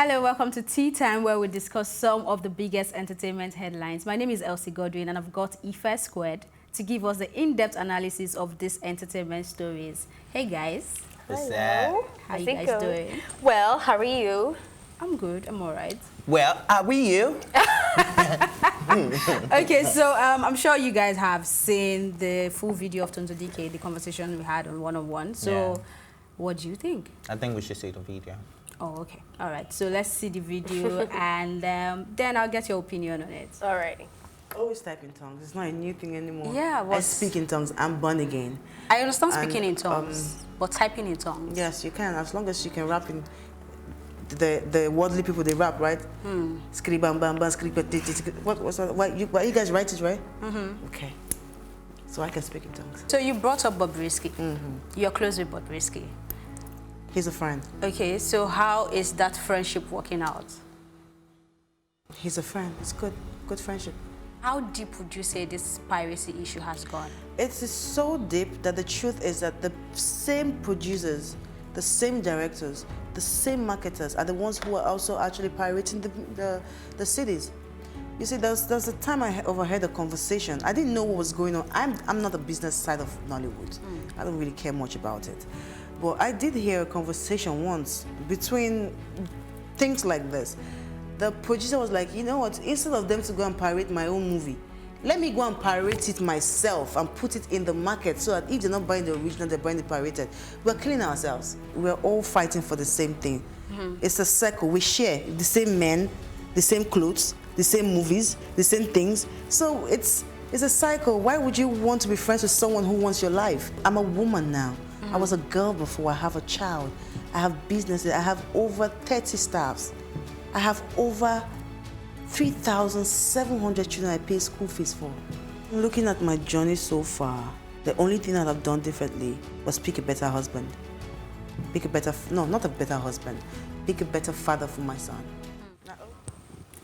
Hello, welcome to Tea Time, where we discuss some of the biggest entertainment headlines. My name is Elsie Godwin, and I've got Ife Squared to give us the in-depth analysis of these entertainment stories. Hey guys. Hello. How you guys doing? Well, how are you? I'm good. I'm all right. Well, are we you? Okay, so I'm sure you guys have seen the full video of Tonto Dikeh, the conversation we had on one-on-one. So, what do you think? I think we should see the video. Oh, okay. All right. So let's see the video, and then I'll get your opinion on it. All right. Always type in tongues. It's not a new thing anymore. Yeah, I speak in tongues. I'm born again. I understand speaking in tongues, but typing in tongues. Yes, you can, as long as you can rap in the worldly people. They rap, right? Skri bam bam bam skri. What's that? Why you guys write it, right? Okay. So I can speak in tongues. So you brought up Bobrisky. You're close with Bobrisky. He's a friend. Okay, so how is that friendship working out? He's a friend. It's good friendship. How deep would you say this piracy issue has gone? It is so deep that the truth is that the same producers, the same directors, the same marketers are the ones who are also actually pirating the cities. You see, there's a time I overheard a conversation. I didn't know what was going on. I'm not the business side of Nollywood. I don't really care much about it. But I did hear a conversation once between things like this. The producer was like, you know what, instead of them to go and pirate my own movie, let me go and pirate it myself and put it in the market so that if they're not buying the original, they're buying the pirated. We're killing ourselves. We're all fighting for the same thing. It's a circle. We share the same men, the same clothes, the same movies, the same things. So it's a cycle. Why would you want to be friends with someone who wants your life? I'm a woman now. I was a girl before. I have a child. I have businesses. I have over 30 staffs. I have over 3,700 children I pay school fees for. Looking at my journey so far, the only thing that I've done differently was pick a better husband. Pick a better, no, not a better husband. Pick a better father for my son.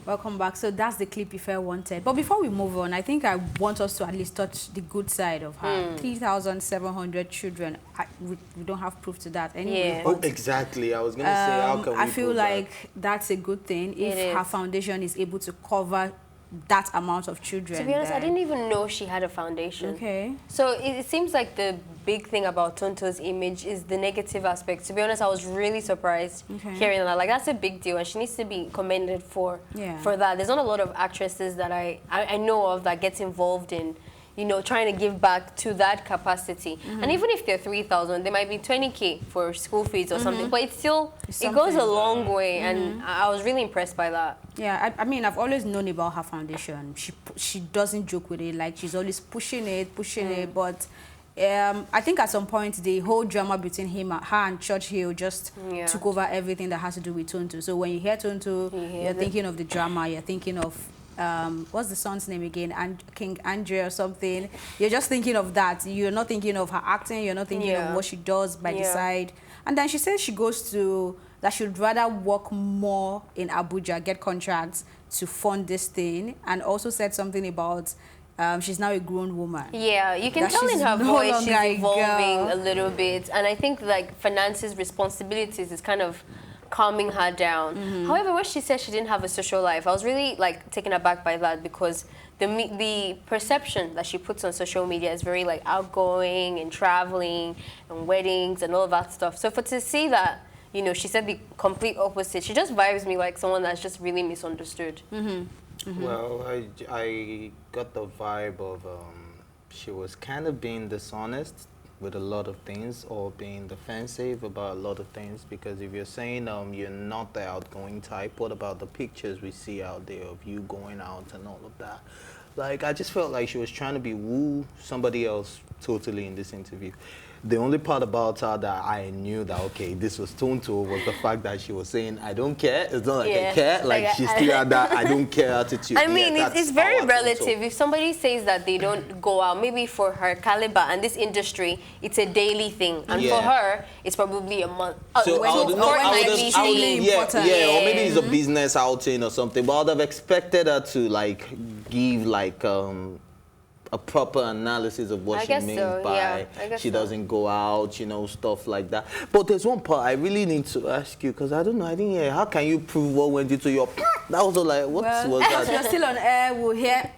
Welcome back. So that's the clip Ife wanted. But before we move on, I think I want us to at least touch the good side of her. 3,700 children. We don't have proof to that anyway. Yeah. Oh, exactly. I was going to say, how can we I feel prove like that's a good thing if her foundation is able to cover that amount of children. To be honest, I didn't even know she had a foundation. Okay. So it seems like the big thing about Tonto's image is the negative aspect. To be honest, I was really surprised hearing that. Like, that's a big deal, and she needs to be commended for that. There's not a lot of actresses that I know of that gets involved in, you know, trying to give back to that capacity. And even if they're 3,000, they might be 20K for school fees or something, but it's still, it goes a long way, and I was really impressed by that. Yeah, I mean, I've always known about her foundation. She doesn't joke with it, like she's always pushing it, but I think at some point the whole drama between her and Church Hill just took over everything that has to do with Tonto. So when you hear Tonto, you're thinking of the drama, you're thinking of what's the son's name again? King Andre or something. You're just thinking of that. You're not thinking of her acting. You're not thinking of what she does by the side. And then she says she goes to, that she'd rather work more in Abuja, get contracts to fund this thing, and also said something about she's now a grown woman. Yeah, you can tell in her voice she's evolving a little bit. And I think like finances, responsibilities is kind of calming her down. However, when she said she didn't have a social life, I was really like taken aback by that, because the perception that she puts on social media is very like outgoing and traveling and weddings and all of that stuff. So to see that, you know, she said the complete opposite, she just vibes me like someone that's just really misunderstood. Well, I got the vibe of she was kind of being dishonest with a lot of things, or being defensive about a lot of things, because if you're saying you're not the outgoing type, what about the pictures we see out there of you going out and all of that? Like, I just felt like she was trying to be woo somebody else totally in this interview. The only part about her that I knew that, okay, this was Tonto, was the fact that she was saying, I don't care. It's not like I care. Like, she still had that I don't care attitude. I mean, it's very relative. If somebody says that they don't go out, maybe for her caliber and this industry, it's a daily thing. And for her, it's probably a month. So or maybe it's a business outing or something. But I would have expected her to, like, give, like, a proper analysis of what she means by she doesn't go out, you know, stuff like that. But there's one part I really need to ask you, because I don't know, I didn't hear. How can you prove what went into your... That was all like, what was that? You're still on air, we'll hear...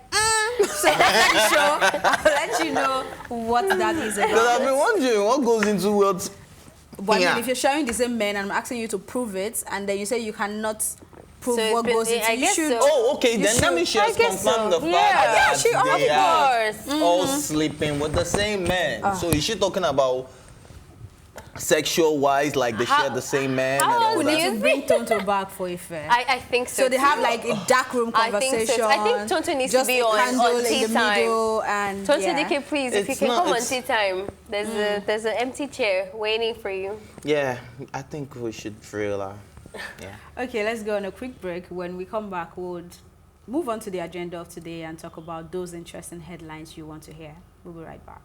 So next show, I'll let you know what that is about. Because I've been wondering what goes into what... But I mean, if you're showing the same men and I'm asking you to prove it, and then you say you cannot prove what goes into it, you should... Oh, okay, then let me just confirm the fact that they are all sleeping with the same man. So is she talking about sexual-wise, like they share the same man? We need to bring Tonto back for Ife. I think so. So they have like a dark room conversation. I think Tonto needs to be on tea time. And Tonto Dikeh, please, if you can come on tea time, there's an empty chair waiting for you. Yeah, I think we should drill her. Yeah. Okay, let's go on a quick break. When we come back, we'll move on to the agenda of today and talk about those interesting headlines you want to hear. We'll be right back.